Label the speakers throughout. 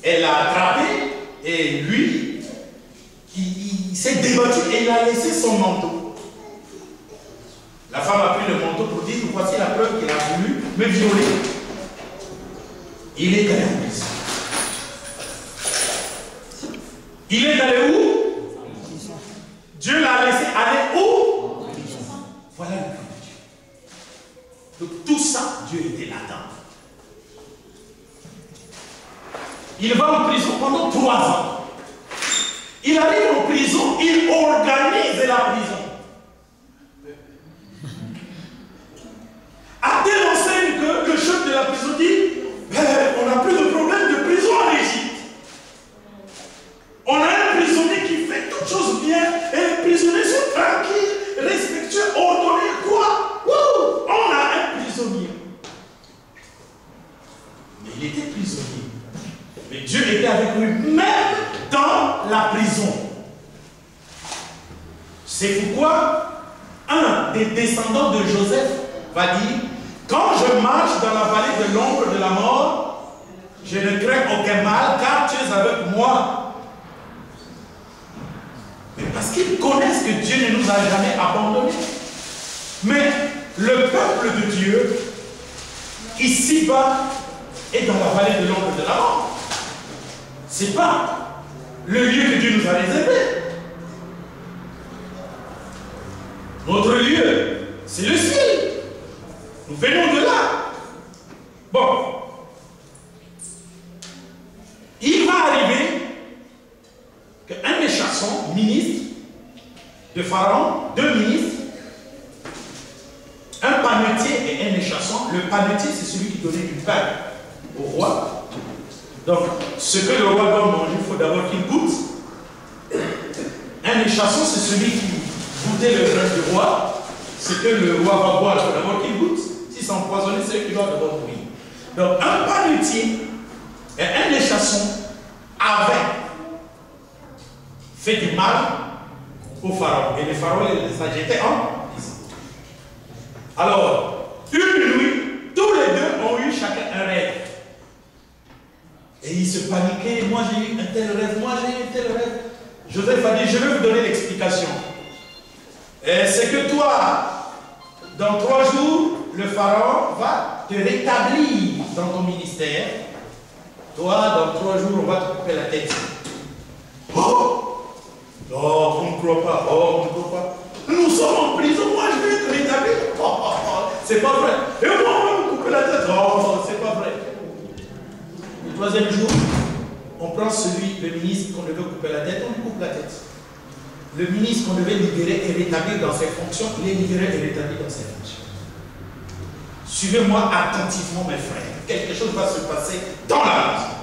Speaker 1: Elle l'a attrapé et lui, il s'est débattu et il a laissé son manteau. La femme a pris le manteau pour dire, voici la preuve qu'il a voulu me violer. Il est allé en prison. Il est allé où? Dieu l'a laissé aller où? Voilà le plan de Dieu. Donc tout ça, Dieu était là-dedans. Il va en prison pendant 3 ans. Il arrive en prison, il organise la prison. À telle enseigne que le chef de la prison dit, on n'a plus de problème de prison en Égypte. On a un prisonnier qui fait toutes choses bien et les prisonniers sont tranquilles, respectueux, ordonnés, quoi? Wouh! On a un prisonnier. Mais il était prisonnier. Mais Dieu était avec lui même dans la prison. C'est pourquoi un des descendants de Joseph va dire, quand je marche dans la vallée de l'ombre de la mort, je ne crains aucun mal car tu es avec moi. Mais parce qu'ils connaissent que Dieu ne nous a jamais abandonnés. Mais le peuple de Dieu, ici-bas, est dans la vallée de l'ombre de la mort. Ce n'est pas le lieu que Dieu nous a réservé. Notre lieu, c'est le ciel. Nous venons de là. Bon. Il va arriver qu'un des chassons, ministre de Pharaon, 2 ministres, un panetier et un des chassons. Le panetier, c'est celui qui donnait du pain au roi. Donc, ce que le roi doit manger, il faut d'abord qu'il goûte. Un des chassons, c'est celui qui goûtait le pain du roi. Ce que le roi va boire, il faut d'abord qu'il goûte. Si c'est empoisonné, c'est lui qui doit d'abord mourir. Donc, un panetier et un des chassons avaient fait du mal au pharaon. Et le pharaon les a jetés en prison. Alors, une nuit, tous les deux ont eu chacun un rêve. Et ils se paniquaient. Moi j'ai eu un tel rêve, moi j'ai eu un tel rêve. Joseph a dit, je vais vous donner l'explication. C'est que toi, dans 3 jours, le pharaon va te rétablir dans ton ministère. Toi, dans 3 jours, on va te couper la tête. Oh! Oh, on ne croit pas. Oh, on ne croit pas. Nous sommes en prison, moi je vais être rétabli. C'est pas vrai. Et moi, on va me couper la tête. Oh, c'est pas vrai. Le 3e jour, on prend celui, le ministre qu'on devait couper la tête, on lui coupe la tête. Le ministre qu'on devait libérer et rétablir dans ses fonctions, il est libéré et rétabli dans ses fonctions. Suivez-moi attentivement, mes frères. Quelque chose va se passer dans la maison.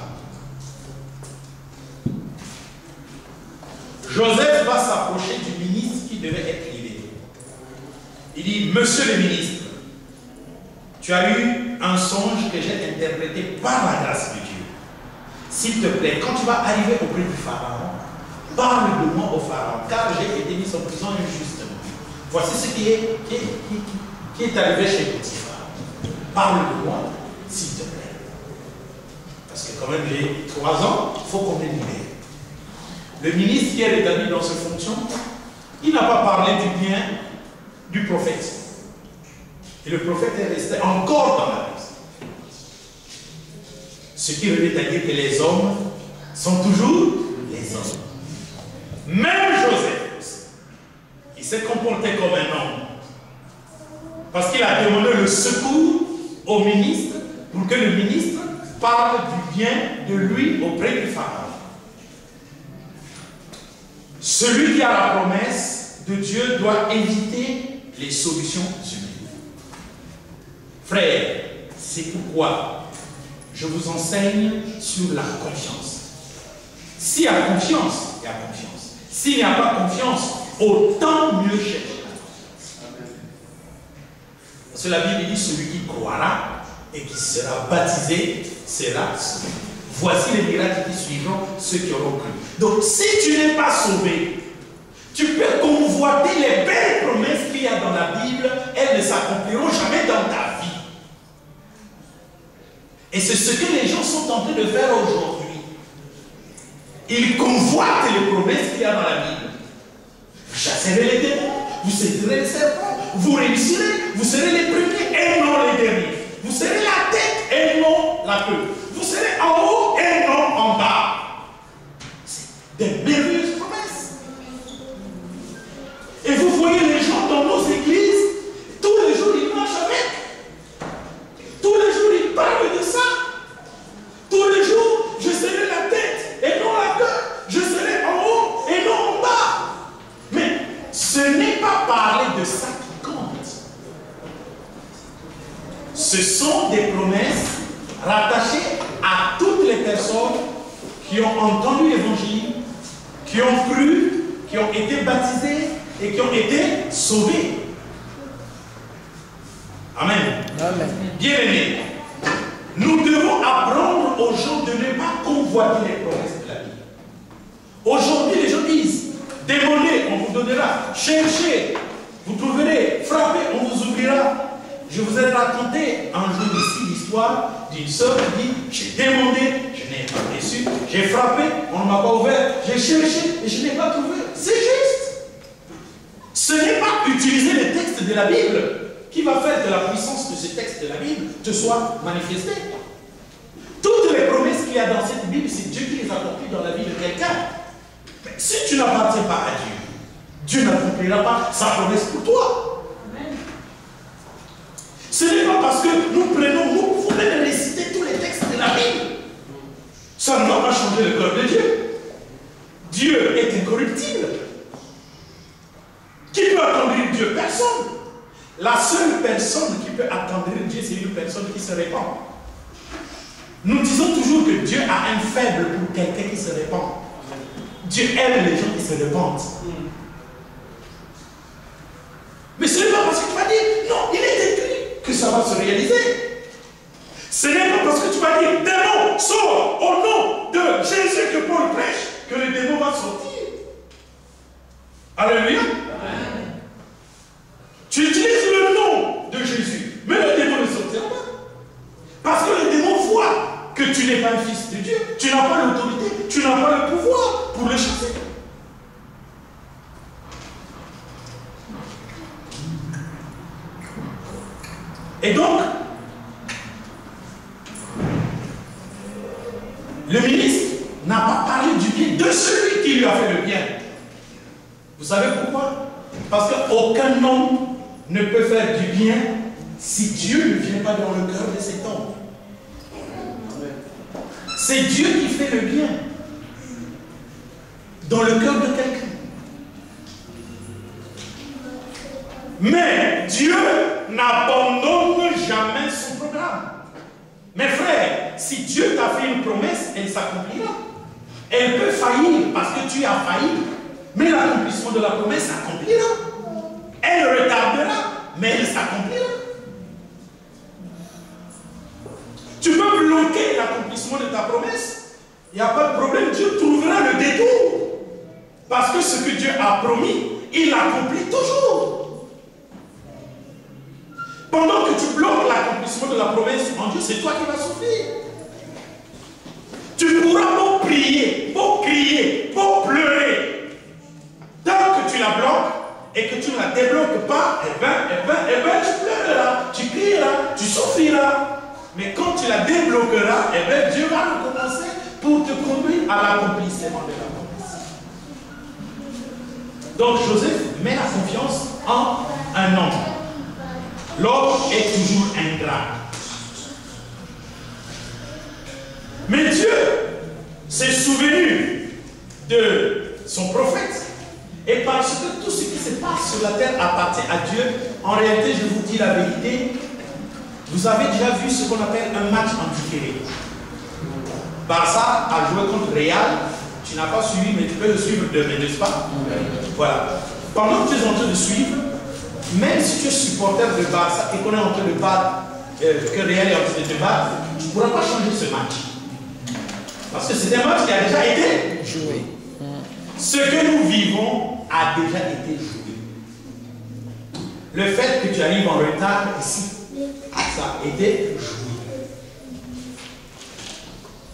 Speaker 1: Joseph va s'approcher du ministre qui devait être libéré. Il dit, monsieur le ministre, tu as eu un songe que j'ai interprété par la grâce de Dieu. S'il te plaît, quand tu vas arriver auprès du pharaon, parle de moi au pharaon, car j'ai été mis en prison injustement. Voici ce qui est arrivé chez Potiphar. Parle de moi, s'il te plaît. Parce que quand même, j'ai 3 ans, il faut qu'on me libère. Le ministre qui est rétabli dans ses fonctions, il n'a pas parlé du bien du prophète. Et le prophète est resté encore dans la prison. Ce qui veut dire que les hommes sont toujours les hommes. Même Joseph, il s'est comporté comme un homme. Parce qu'il a demandé le secours au ministre pour que le ministre parle du bien de lui auprès du pharaon. Celui qui a la promesse de Dieu doit éviter les solutions humaines. Frères, c'est pourquoi je vous enseigne sur la confiance. S'il y a confiance, il y a confiance. S'il n'y a pas confiance, autant mieux chercher la confiance. Parce que la Bible dit, celui qui croira et qui sera baptisé sera sauvé. Voici les miracles qui suivront ceux qui auront cru. Donc, si tu n'es pas sauvé, tu peux convoiter les belles promesses qu'il y a dans la Bible, elles ne s'accompliront jamais dans ta vie. Et c'est ce que les gens sont en train de faire aujourd'hui. il convoite les promesses qu'il y a dans la Bible. Vous chasserez les démons, vous saisirez les serpents, vous réussirez, vous serez les premiers et non les derniers. Vous serez la tête et non la queue. Vous serez en haut et non en bas. C'est des merveilleuses promesses. Et vous voyez les gens dans nos églises, tous les jours ils marchent avec. Tous les jours ils parlent de ça. Tous les jours, je serai la tête et non la queue. Je serai en haut et non en bas. Mais ce n'est pas parler de ça qui compte. Ce sont des promesses rattachées à toutes les personnes qui ont entendu l'évangile, qui ont cru, qui ont été baptisées et qui ont été sauvées. Amen. Amen. Bien-aimés, nous devons apprendre aux gens de ne pas convoiter les promesses de la Bible. Aujourd'hui, les gens disent, demandez, on vous donnera, cherchez, vous trouverez, frappez, on vous ouvrira. Je vous ai raconté un jour ici l'histoire d'une sœur qui dit, j'ai demandé, je n'ai pas reçu, j'ai frappé, on ne m'a pas ouvert, j'ai cherché et je n'ai pas trouvé. C'est juste. Ce n'est pas utiliser les textes de la Bible qui va faire que la puissance de ces textes de la Bible te soit manifestée. Toutes les promesses qu'il y a dans cette Bible, c'est Dieu qui les accomplit dans la vie de quelqu'un. Mais si tu n'appartiens pas à Dieu, Dieu n'accomplira pas sa promesse pour toi. Ce n'est pas parce que nous prenons, nous pouvons même réciter tous les textes de la Bible. Ça ne va pas changer le cœur de Dieu. Dieu est incorruptible. Qui peut attendrir Dieu? Personne. La seule personne qui peut attendrir Dieu, c'est une personne qui se répand. Nous disons toujours que Dieu a un faible pour quelqu'un qui se répand. Dieu aime les gens qui se répandent. Mais ce n'est pas parce que tu vas dire, non, il est écrit que ça va se réaliser. Ce n'est pas parce que tu vas dire, démon, sors au nom de Jésus que Paul prêche, que le démon va sortir. Alléluia. Amen. Tu utilises le nom de Jésus, mais le démon ne sortira pas. Parce que le démon voit que tu n'es pas un fils de Dieu, tu n'as pas l'autorité, tu n'as pas le pouvoir pour le chasser. Et donc, le ministre n'a pas parlé du bien de celui qui lui a fait le bien. Vous savez pourquoi? Parce qu'aucun homme ne peut faire du bien si Dieu ne vient pas dans le cœur de cet homme. C'est Dieu qui fait le bien dans le cœur de quelqu'un. Mais Dieu n'abandonne jamais son programme. Mes frères, si Dieu t'a fait une promesse, elle s'accomplira. Elle peut faillir parce que tu as failli, mais l'accomplissement de la promesse s'accomplira. Elle retardera, mais elle s'accomplira. Tu peux bloquer l'accomplissement de ta promesse, il n'y a pas de problème, Dieu trouvera le détour. Parce que ce que Dieu a promis, il l'accomplit toujours. Pendant que tu bloques l'accomplissement de la promesse en Dieu, c'est toi qui vas souffrir. Tu pourras beau prier, beau crier, beau pleurer. Tant que tu la bloques et que tu ne la débloques pas, eh ben, tu pleureras, tu crieras, tu souffriras. Mais quand tu la débloqueras, eh ben, Dieu va recommencer pour te conduire à l'accomplissement de la promesse. Donc Joseph met la confiance en un homme. L'homme est toujours ingrat. Mais Dieu s'est souvenu de son prophète. Et parce que tout ce qui se passe sur la terre appartient à Dieu, en réalité, je vous dis la vérité, vous avez déjà vu ce qu'on appelle un match en différé. Barça a joué contre Real. Tu n'as pas suivi, mais tu peux le suivre demain, n'est-ce pas? Voilà. Pendant que tu es en train de suivre, même si tu es supporter de Barça et qu'on est en train de battre, que Real est en train de te battre, tu ne pourras pas changer ce match. Parce que c'est un match qui a déjà été joué. Ce que nous vivons a déjà été joué. Le fait que tu arrives en retard ici, ça a été joué.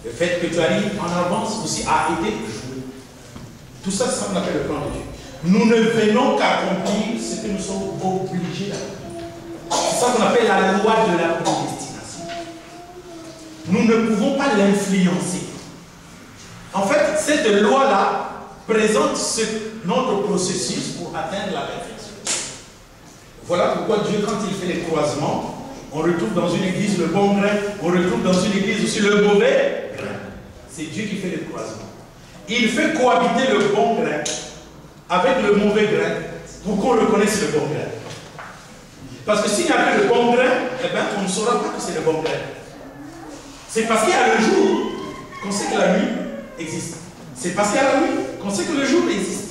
Speaker 1: Le fait que tu arrives en avance aussi a été joué. Tout ça, c'est ça qu'on appelle le plan de Dieu. Nous ne venons qu'accomplir ce que nous sommes obligés d'accomplir. C'est ça qu'on appelle la loi de la prédestination. Nous ne pouvons pas l'influencer. En fait, cette loi-là présente notre processus pour atteindre la perfection. Voilà pourquoi Dieu, quand il fait les croisements, on retrouve dans une église le bon grain, on retrouve dans une église aussi le mauvais grain. C'est Dieu qui fait les croisements. Il fait cohabiter le bon grain avec le mauvais grain pour qu'on reconnaisse le bon grain. Parce que s'il n'y a que le bon grain, eh bien, on ne saura pas que c'est le bon grain. C'est parce qu'il y a le jour qu'on sait que la nuit existe. C'est parce qu'il y a la nuit qu'on sait que le jour existe.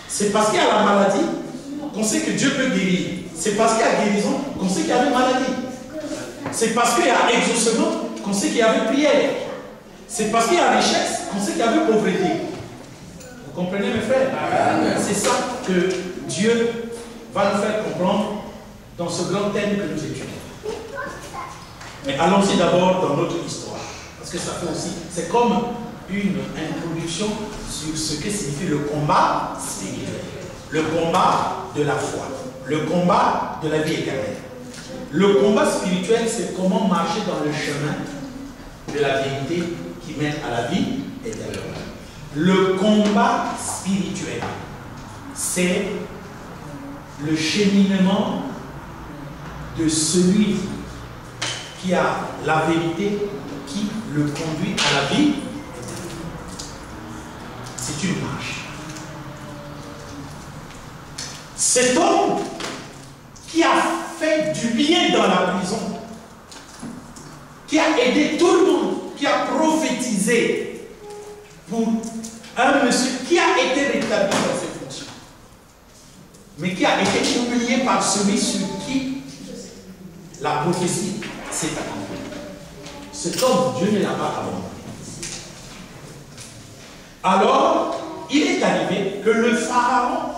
Speaker 1: C'est parce qu'il y a la maladie qu'on sait que Dieu peut guérir. C'est parce qu'il y a guérison qu'on sait qu'il y avait maladie. C'est parce qu'il y a exaucement qu'on sait qu'il y avait prière. C'est parce qu'il y a richesse qu'on sait qu'il y avait pauvreté. Vous comprenez mes frères? C'est ça que Dieu va nous faire comprendre dans ce grand thème que nous étudions. Mais allons-y d'abord dans notre histoire. Parce que ça fait aussi, c'est comme une introduction sur ce que signifie le combat spirituel. Le combat de la foi. Le combat de la vie éternelle. Le combat spirituel, c'est comment marcher dans le chemin de la vérité qui mène à la vie éternelle. Le combat spirituel, c'est le cheminement de celui qui a la vérité qui le conduit à la vie. C'est une marche. Cet homme qui a fait du bien dans la prison, qui a aidé tout le monde, qui a prophétisé pour un monsieur qui a été rétabli dans ses fonctions, mais qui a été humilié par celui sur qui la prophétie s'est accomplie. Cet homme, Dieu ne l'a pas abandonné. Alors, il est arrivé que le pharaon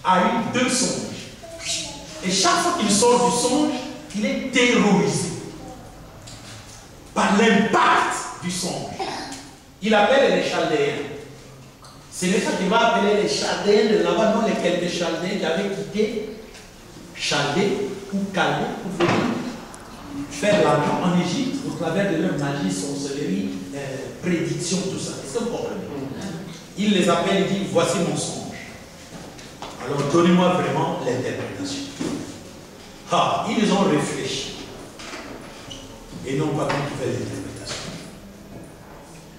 Speaker 1: a eu 2 songes. Et chaque fois qu'il sort du songe, il est terrorisé par l'impact du songe. Il appelle les Chaldéens. C'est les gens qui vont appeler les Chaldéens de là-bas, non les quelques Chaldéens qui avaient quitté Chaldée ou Chaldée pour venir faire l'argent en Égypte au travers de leur magie, sorcellerie, prédiction, tout ça. Est-ce que vous comprenez? Il les appelle et dit, voici mon songe. Alors donnez-moi vraiment l'interprétation. Ah, ils ont réfléchi. Et non pas comme tu fais l'interprétation.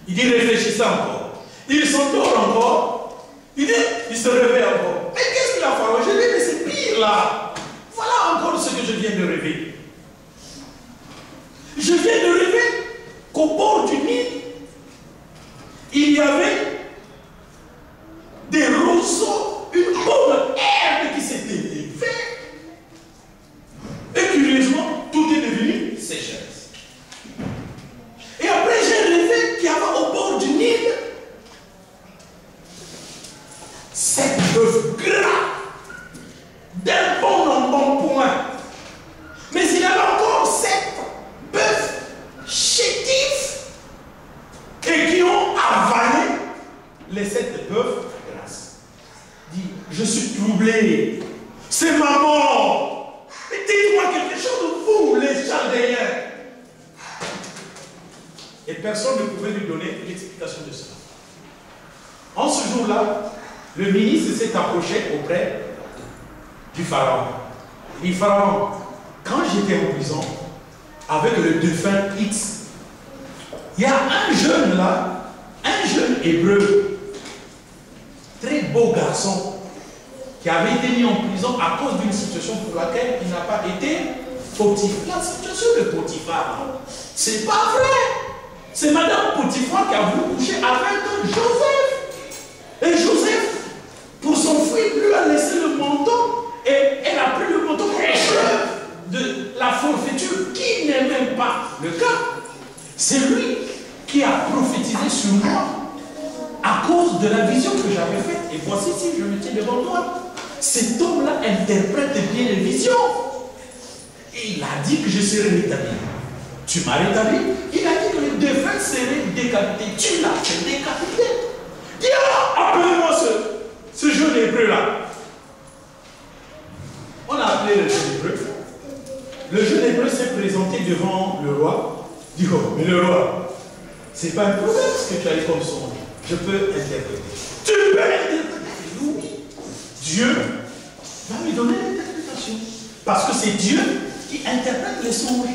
Speaker 1: Il dit, réfléchissez encore. Ils s'endorment encore. Il dit, il se réveille encore. Mais qu'est-ce qu'il a fallu? Je dis, mais c'est pire là. Voilà encore ce que je viens de rêver. Je viens de rêver qu'au bord du Nil, il y avait des roseaux, une bonne herbe qui s'était élevée. Et curieusement, tout est devenu sécheresse. Et après, j'ai rêvé qu'il y avait au bord du Nil cette bœuf gras, d'un bon en bon point. Mais il y avait encore 7 bœufs chétifs et qui ont avalé les 7 bœufs grasses. Dit, je suis troublé, c'est ma mort. Mais dites-moi quelque chose, vous, les Chaldéens. Et personne ne pouvait lui donner l'explication de cela. En ce jour-là, le ministre s'est approché auprès du pharaon. Il dit, pharaon, quand j'étais en prison, avec le défunt X, il y a un jeune là, un jeune hébreu, très beau garçon, qui avait été mis en prison à cause d'une situation pour laquelle il n'a pas été fautif. La situation de Potiphar, c'est pas vrai. C'est Madame Potiphar qui a voulu coucher avec Joseph. Et Joseph, pour s'enfuir, lui a laissé le manteau et elle a pris le manteau pour preuve de la forfaiture qui n'est même pas le cas. C'est lui qui a prophétisé sur moi à cause de la vision que j'avais faite. Et voici si je me tiens devant toi. Cet homme-là interprète bien les visions. Et il a dit que je serais rétabli. Tu m'as rétabli. Il a dit que le défunt serait décapité. Tu l'as fait décapiter. Dis, appelle-moi hébreu là. On a appelé le jeune hébreu. Le jeune hébreu s'est présenté devant le roi. Dit, oh, mais le roi, c'est pas un problème ce que tu as eu comme songe. Je peux interpréter. Tu peux interpréter. Oui. Dieu va lui donner l'interprétation. Parce que c'est Dieu qui interprète les songes.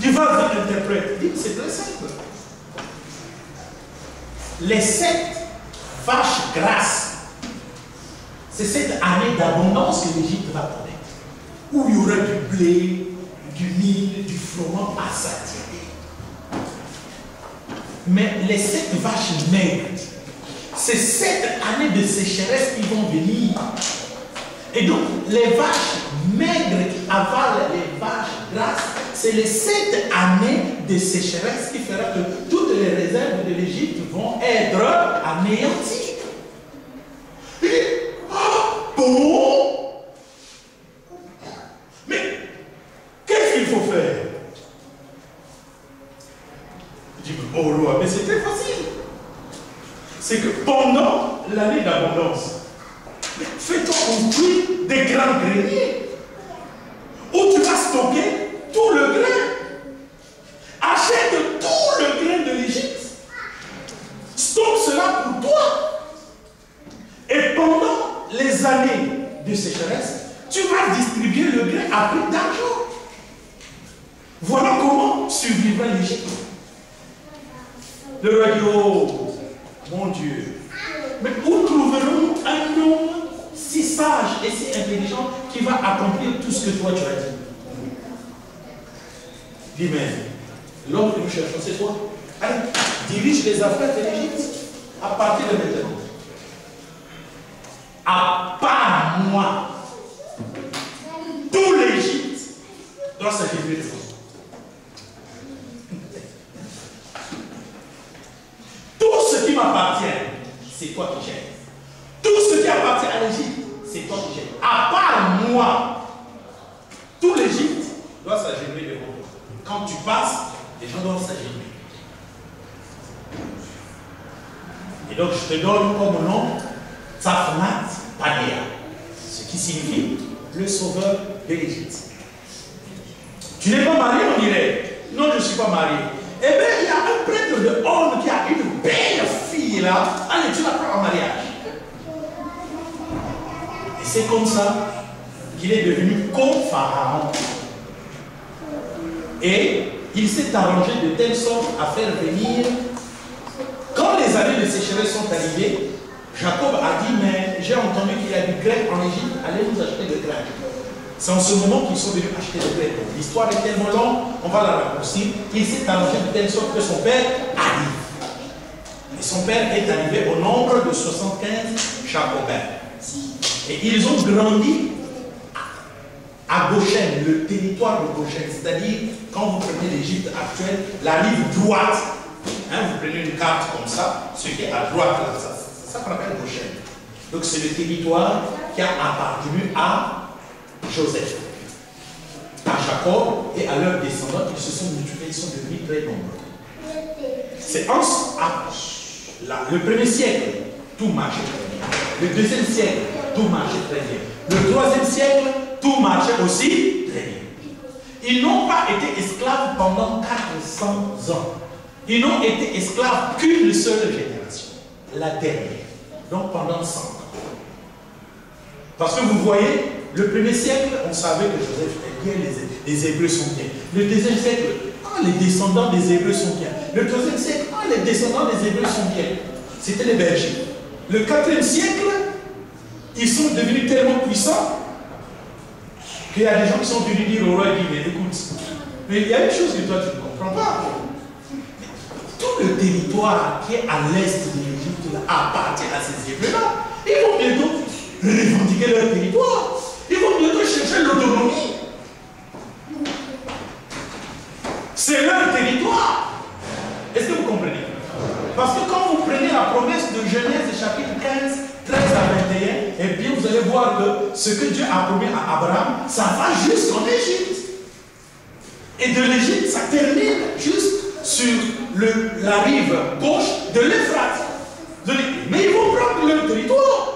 Speaker 1: Dieu va l'interpréter. C'est très simple. Les 7 vaches grasses, c'est cette année d'abondance que l'Égypte va connaître. Où il y aura du blé, du mil, du froment à satiété. Mais les 7 vaches maigres, c'est 7 années de sécheresse qui vont venir. Et donc, les vaches maigres qui avalent les vaches grasses, c'est les 7 années de sécheresse qui fera que toutes les réserves de l'Égypte vont être anéanties. Il dit, ah bon? Mais qu'est-ce qu'il faut faire? Il dit, oh roi, mais c'est très facile. C'est que pendant l'année d'abondance, fais-toi construire des grands greniers où tu vas stocker tout le grain. Achète tout le grain de l'Égypte. Stocke cela pour toi. Et pendant les années de sécheresse, tu vas distribuer le grain à prix d'argent. Voilà comment survivra l'Égypte. Le roi dit, oh, mon Dieu, mais où trouverons un homme si sage et si intelligent qui va accomplir tout ce que toi tu as dit? Dis, mais l'homme que nous cherchons, c'est toi. Allez, dirige les affaires de l'Égypte à partir de maintenant. À part moi, tout l'Égypte doit s'agiter de toi. Tout ce qui m'appartient, c'est toi qui gères. Tout ce qui appartient à l'Égypte, c'est toi qui gères. À part moi, tout l'Égypte doit s'agiter devant toi. Quand tu passes, les gens doivent s'agiter. Et donc je te donne comme nom Tafnat Panea, ce qui signifie le sauveur de l'Égypte. Tu n'es pas marié, on dirait. Non, je ne suis pas marié. Eh bien, il y a un prêtre de Orne qui a une belle fille là. Allez, tu la prends en mariage. Et c'est comme ça qu'il est devenu co-pharaon. Et il s'est arrangé de telle sorte à faire venir. Quand les années de sécheresse sont arrivées, Jacob a dit, mais j'ai entendu qu'il y a du grec en Égypte, allez nous acheter le grec. C'est en ce moment qu'ils sont venus acheter le grec. L'histoire est tellement longue, on va la raccourcir. Il s'est arrangé de telle sorte que son père arrive. Et son père est arrivé au nombre de 75 Jacobins. Et ils ont grandi à Goshen, le territoire de Goshen. C'est-à-dire, quand vous prenez l'Égypte actuelle, la rive droite, hein, vous prenez une carte comme ça, ce qui est à droite, là, ça qu'on appelle Goshen. Donc c'est le territoire qui a appartenu à Joseph, à Jacob et à leurs descendants. Ils se sont multipliés, ils sont devenus très nombreux. C'est le premier siècle, tout marchait très bien. Le deuxième siècle, tout marchait très bien. Le troisième siècle, tout marchait aussi très bien. Ils n'ont pas été esclaves pendant 400 ans. Ils n'ont été esclaves qu'une seule génération, la dernière. Donc pendant 100 ans. Parce que vous voyez, le premier siècle, on savait que Joseph est bien, les Hébreux sont bien. Le deuxième siècle, les descendants des Hébreux sont bien. Le troisième siècle, les descendants des Hébreux sont bien. C'était les bergers. Le quatrième siècle, ils sont devenus tellement puissants qu'il y a des gens qui sont venus dire au roi, mais écoute, mais il y a une chose que toi tu ne comprends pas. Tout le territoire qui est à l'est de l'Égypte appartient à ces Hébreux-là. Ils vont bientôt revendiquer leur territoire. Ils vont bientôt chercher l'autonomie. C'est leur territoire. Est-ce que vous comprenez? Parce que quand vous prenez la promesse de Genèse chapitre 15, 13 à 21, et bien vous allez voir que ce que Dieu a promis à Abraham, ça va jusqu'en Égypte. Et de l'Égypte, ça termine juste sur la rive gauche de l'Euphrate. Mais ils vont prendre leur territoire.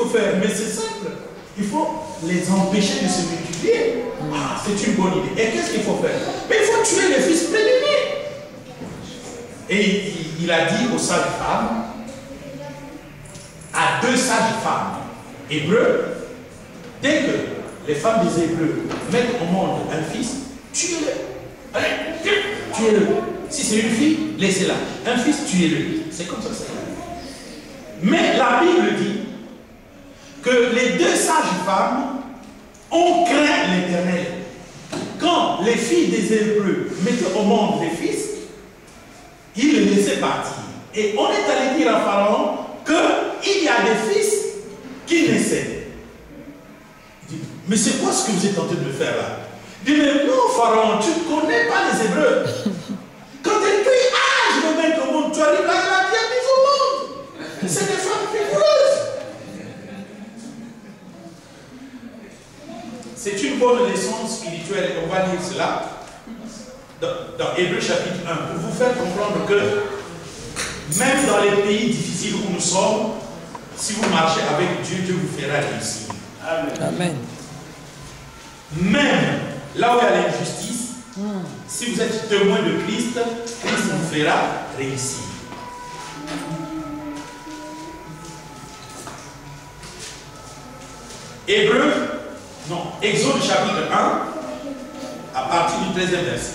Speaker 1: faut faire? Mais c'est simple. Il faut les empêcher de se multiplier. Ah, c'est une bonne idée. Et qu'est-ce qu'il faut faire? Mais il faut tuer les fils prénés. Et il a dit aux sages-femmes, à 2 sages-femmes hébreux, dès que les femmes des Hébreux mettent au monde un fils, tuez-le. Allez, tuez-le. Si c'est une fille, laissez-la. Un fils, tuez-le. C'est comme ça que ça est. Mais la Bible dit que les 2 sages-femmes ont craint l'Éternel. Quand les filles des Hébreux mettaient au monde des fils, ils les laissaient partir. Et on est allé dire à Pharaon qu'il y a des fils qui naissaient. Il dit, mais c'est quoi ce que vous êtes en train de faire là? Il dit, mais non Pharaon, tu ne connais pas les Hébreux. Quand elle crie, ah, je vais mettre au monde, tu arrives là, elle a bien mis au monde. C'est des femmes vigoureuses. C'est une bonne leçon spirituelle. On va lire cela dans Hébreux chapitre 1 pour vous faire comprendre que même dans les pays difficiles où nous sommes, si vous marchez avec Dieu, Dieu vous fera réussir. Amen.
Speaker 2: Amen.
Speaker 1: Même là où il y a l'injustice, si vous êtes témoin de Christ, Christ vous fera réussir. Exode chapitre 1, à partir du 13e verset.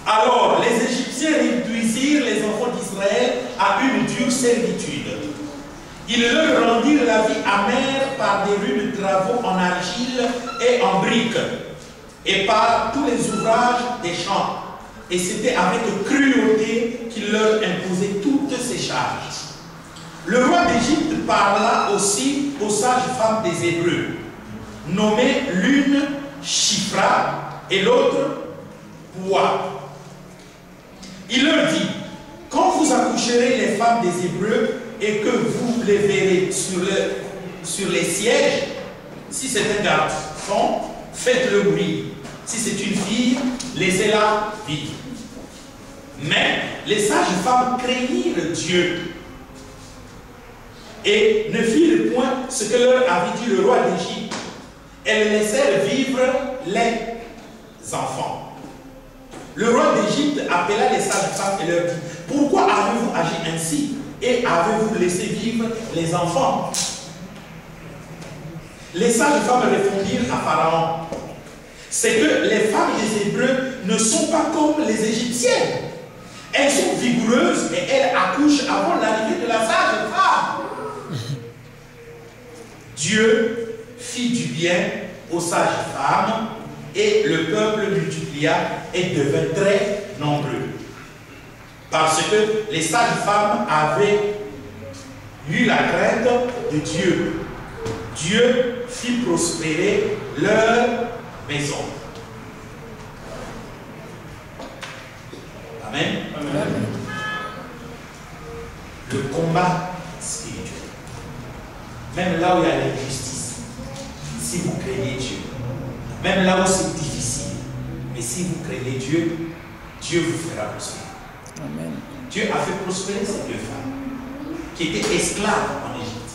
Speaker 1: Alors les Égyptiens réduisirent les enfants d'Israël à une dure servitude. Ils leur rendirent la vie amère par des rudes travaux en argile et en briques, et par tous les ouvrages des champs. Et c'était avec cruauté qu'ils leur imposaient toutes ces charges. Le roi d'Égypte parla aussi aux sages-femmes des Hébreux, nommées l'une Shifra et l'autre Poua. Il leur dit, quand vous accoucherez les femmes des Hébreux et que vous les verrez sur les sièges, si c'est un garçon, faites-le bruit. Si c'est une fille, laissez-la vivre. Mais les sages-femmes craignirent Dieu et ne firent point ce que leur avait dit le roi d'Égypte. Elles laissèrent vivre les enfants. Le roi d'Égypte appela les sages-femmes et leur dit, pourquoi avez-vous agi ainsi et avez-vous laissé vivre les enfants? Les sages-femmes répondirent à Pharaon, c'est que les femmes des Hébreux ne sont pas comme les Égyptiennes. Elles sont vigoureuses et elles accouchent avant l'arrivée de la sage-femme. Dieu fit du bien aux sages-femmes et le peuple multiplia et devint très nombreux. Parce que les sages-femmes avaient eu la crainte de Dieu. Dieu fit prospérer leur maison. Amen. Amen. Le combat spirituel. Même là où il y a l'injustice, si vous craignez Dieu, même là où c'est difficile, mais si vous craignez Dieu, Dieu vous fera prospérer. Amen. Dieu a fait prospérer ces 2 femmes qui étaient esclaves en Égypte,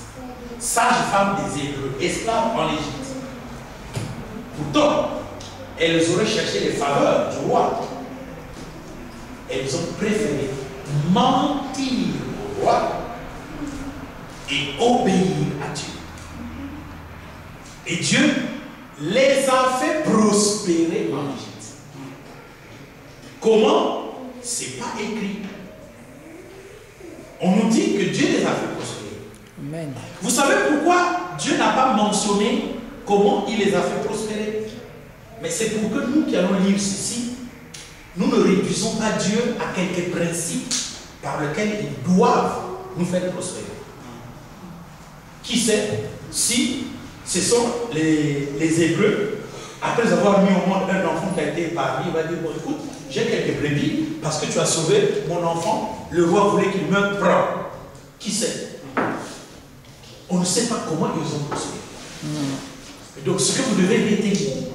Speaker 1: sages-femmes des Hébreux, esclaves en Égypte. Pourtant, elles auraient cherché les faveurs du roi. Elles ont préféré mentir au roi et obéir à Dieu. Et Dieu les a fait prospérer en Égypte. Comment? C'est pas écrit. On nous dit que Dieu les a fait prospérer. Amen. Vous savez pourquoi Dieu n'a pas mentionné comment il les a fait prospérer? Mais c'est pour que nous qui allons lire ceci, nous ne réduisons pas Dieu à quelques principes par lesquels ils doivent nous faire prospérer. Qui sait si ce sont les Hébreux, après avoir mis au monde un enfant qui a été épargné, il va dire, bon écoute, j'ai quelques brebis, parce que tu as sauvé mon enfant, le roi voulait qu'il meure, prends. Qui sait? On ne sait pas comment ils ont prospéré. Et donc ce que vous devez retenir,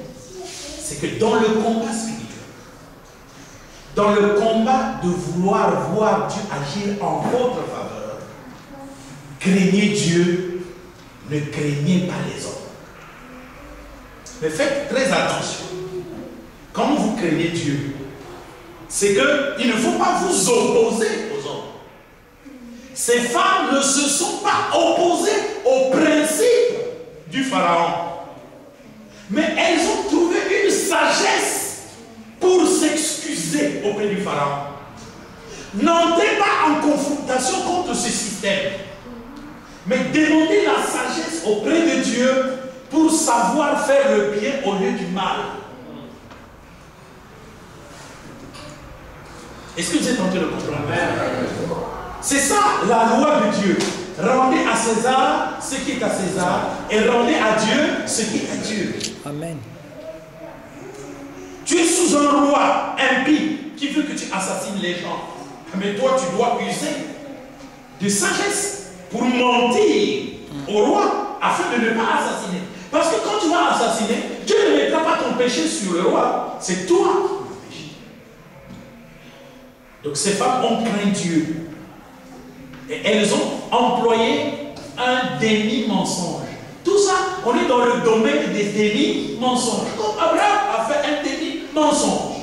Speaker 1: c'est que dans le combat spirituel, dans le combat de vouloir voir Dieu agir en votre faveur, craignez Dieu ne craignez pas les hommes. Mais faites très attention. Quand vous craignez Dieu, c'est qu'il ne faut pas vous opposer aux hommes. Ces femmes ne se sont pas opposées au principe du Pharaon. Mais elles ont trouvé une sagesse pour s'excuser auprès du Pharaon. N'entrez pas en confrontation contre ce système. Mais demandez la sagesse auprès de Dieu pour savoir faire le bien au lieu du mal. Est-ce que vous êtes en train de comprendre? C'est ça la loi de Dieu. Rendez à César ce qui est à César et rendez à Dieu ce qui est à Dieu.
Speaker 2: Amen.
Speaker 1: Tu es sous un roi impie qui veut que tu assassines les gens. Mais toi, tu dois user de sagesse pour mentir au roi afin de ne pas assassiner. Parce que quand tu vas assassiner, Dieu ne mettra pas ton péché sur le roi. C'est toi le péché. Donc ces femmes ont craint Dieu. Et elles ont employé un déni-mensonge. Tout ça, on est dans le domaine des dénis-mensonges. Comme Abraham a fait un déni-mensonge.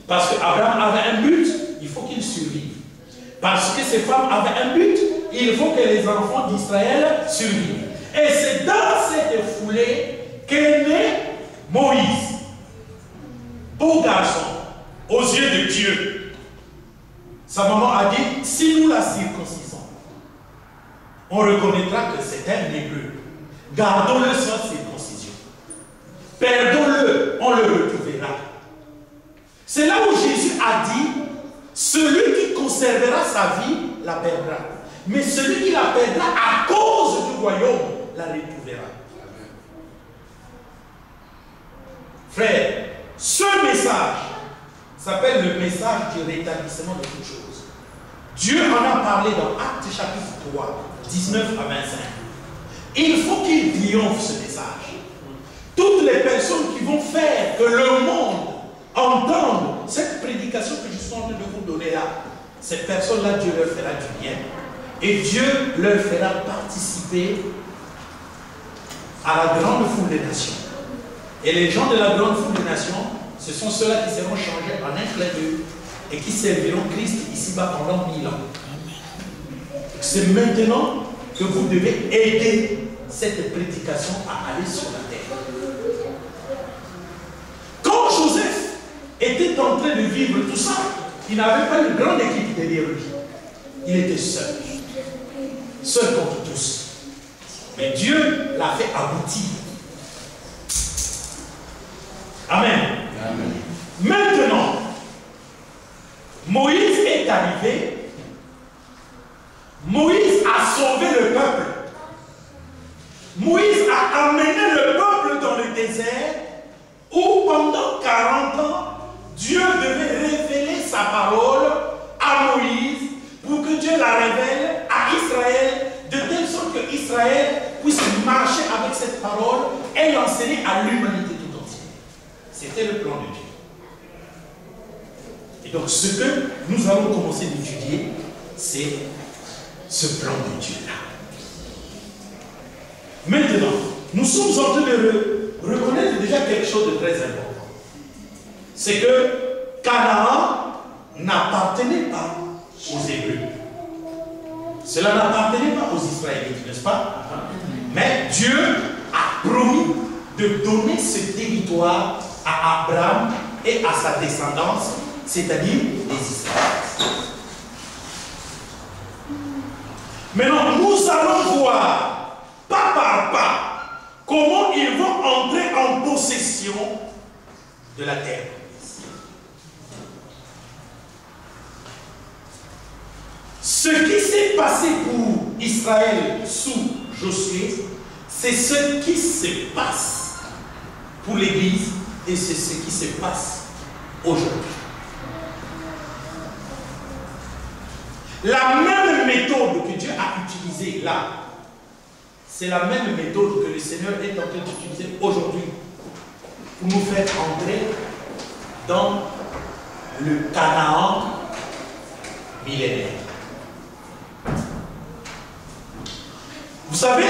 Speaker 1: Parce qu'Abraham avait un but, il faut qu'il survive. Parce que ces femmes avaient un but, il faut que les enfants d'Israël survivent. Et c'est dans cette foulée qu'est né Moïse. Beau garçon, aux yeux de Dieu. Sa maman a dit, si nous la circoncisons, on reconnaîtra que c'est un hébreu. Gardons-le sans circoncision. Perdons-le, on le retrouvera. C'est là où Jésus a dit, celui qui conservera sa vie la perdra. Mais celui qui la perdra à cause du royaume la retrouvera. Frère, ce message s'appelle le message du rétablissement de toutes choses. Dieu en a parlé dans Actes chapitre 3, 19 à 25. Il faut qu'il triomphe ce message. Toutes les personnes qui vont faire que le monde entende cette prédication que je suis en train de vous donner là, ces personnes-là, Dieu leur fera du bien. Et Dieu leur fera participer à la grande foule des nations. Et les gens de la grande foule des nations, ce sont ceux-là qui seront changés en un clin d'œil et qui serviront Christ ici-bas pendant 1000 ans. C'est maintenant que vous devez aider cette prédication à aller sur la terre. Quand Joseph était en train de vivre tout ça, il n'avait pas une grande équipe derrière lui. Il était seul. Seul contre tous. Mais Dieu l'a fait aboutir. Amen. Amen. Maintenant, Moïse est arrivé. Moïse a sauvé le peuple. Moïse a amené le peuple dans le désert où pendant 40 ans, Dieu devait révéler sa parole à Moïse pour que Dieu la révèle à Israël de telle sorte que Israël puisse marcher avec cette parole et l'enseigner à l'humanité tout entière. C'était le plan de Dieu. Et donc ce que nous allons commencer d'étudier, c'est ce plan de Dieu-là. Maintenant, nous sommes en train de reconnaître déjà quelque chose de très important. C'est que Canaan n'appartenait pas aux Hébreux. Cela n'appartenait pas aux Israélites, n'est-ce pas? Mais Dieu a promis de donner ce territoire à Abraham et à sa descendance, c'est-à-dire les Israélites. Maintenant, nous allons voir, pas par pas, comment ils vont entrer en possession de la terre. Ce qui s'est passé pour Israël sous Josué, c'est ce qui se passe pour l'Église et c'est ce qui se passe aujourd'hui. La même méthode que Dieu a utilisée là, c'est la même méthode que le Seigneur est en train d'utiliser aujourd'hui pour nous faire entrer dans le Canaan millénaire. Vous savez,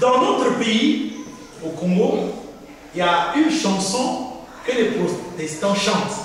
Speaker 1: dans notre pays, au Congo, il y a une chanson que les protestants chantent.